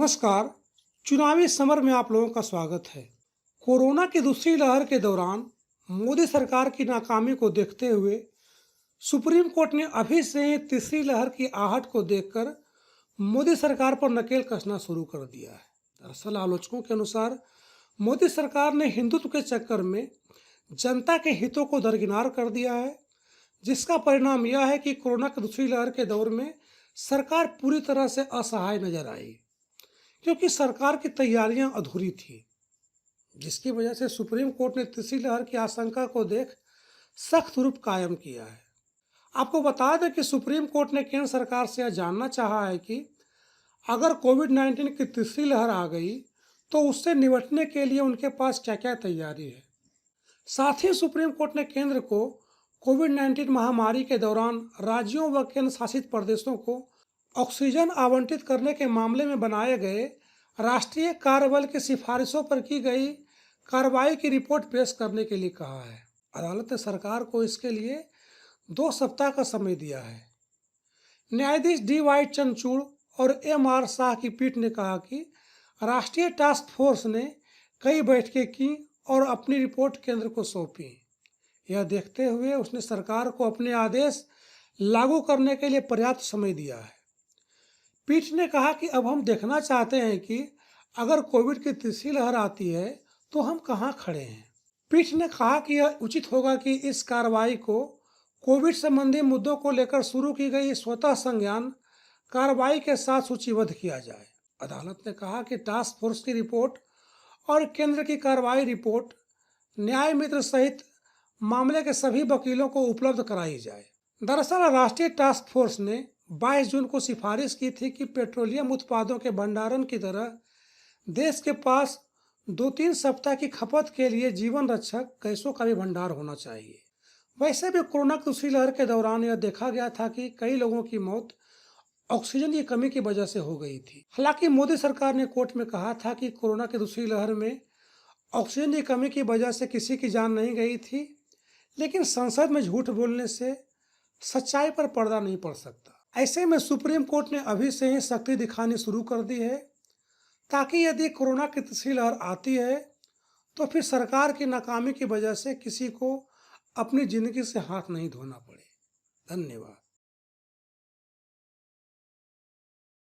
नमस्कार। चुनावी समर में आप लोगों का स्वागत है। कोरोना की दूसरी लहर के दौरान मोदी सरकार की नाकामी को देखते हुए सुप्रीम कोर्ट ने अभी से ही तीसरी लहर की आहट को देखकर मोदी सरकार पर नकेल कसना शुरू कर दिया है। दरअसल आलोचकों के अनुसार मोदी सरकार ने हिंदुत्व के चक्कर में जनता के हितों को दरकिनार कर दिया है, जिसका परिणाम यह है कि कोरोना की दूसरी लहर के दौर में सरकार पूरी तरह से असहाय नजर आई, क्योंकि सरकार की तैयारियां अधूरी थी, जिसकी वजह से सुप्रीम कोर्ट ने तीसरी लहर की आशंका को देख सख्त रूप कायम किया है। आपको बता दें कि सुप्रीम कोर्ट ने केंद्र सरकार से यह जानना चाहा है कि अगर कोविड-19 की तीसरी लहर आ गई तो उससे निपटने के लिए उनके पास क्या क्या तैयारी है। साथ ही सुप्रीम कोर्ट ने केंद्र को कोविड-19 महामारी के दौरान राज्यों व केंद्र शासित प्रदेशों को ऑक्सीजन आवंटित करने के मामले में बनाए गए राष्ट्रीय कार्यबल की सिफारिशों पर की गई कार्रवाई की रिपोर्ट पेश करने के लिए कहा है। अदालत ने सरकार को इसके लिए 2 सप्ताह का समय दिया है। न्यायाधीश डी.वाई. चंद्रचूड़ और एम.आर. शाह की पीठ ने कहा कि राष्ट्रीय टास्क फोर्स ने कई बैठकें की और अपनी रिपोर्ट केंद्र को सौंपी। यह देखते हुए उसने सरकार को अपने आदेश लागू करने के लिए पर्याप्त समय दिया है। पीठ ने कहा कि अब हम देखना चाहते हैं कि अगर कोविड की तीसरी लहर आती है तो हम कहां खड़े हैं। पीठ ने कहा कि यह उचित होगा कि इस कार्रवाई को कोविड संबंधी मुद्दों को लेकर शुरू की गई स्वतः संज्ञान कार्रवाई के साथ सूचीबद्ध किया जाए। अदालत ने कहा कि टास्क फोर्स की रिपोर्ट और केंद्र की कार्रवाई रिपोर्ट न्याय मित्र सहित मामले के सभी वकीलों को उपलब्ध कराई जाए। दरअसल राष्ट्रीय टास्क फोर्स ने 22 जून को सिफारिश की थी कि पेट्रोलियम उत्पादों के भंडारण की तरह देश के पास 2-3 सप्ताह की खपत के लिए जीवन रक्षक गैसों का भी भंडार होना चाहिए। वैसे भी कोरोना की दूसरी लहर के दौरान यह देखा गया था कि कई लोगों की मौत ऑक्सीजन की कमी की वजह से हो गई थी। हालांकि मोदी सरकार ने कोर्ट में कहा था कि कोरोना की दूसरी लहर में ऑक्सीजन की कमी की वजह से किसी की जान नहीं गई थी, लेकिन संसद में झूठ बोलने से सच्चाई पर पर्दा नहीं पड़ सकता। ऐसे में सुप्रीम कोर्ट ने अभी से ही सख्ती दिखानी शुरू कर दी है, ताकि यदि कोरोना की तीसरी लहर आती है तो फिर सरकार की नाकामी की वजह से किसी को अपनी जिंदगी से हाथ नहीं धोना पड़े। धन्यवाद।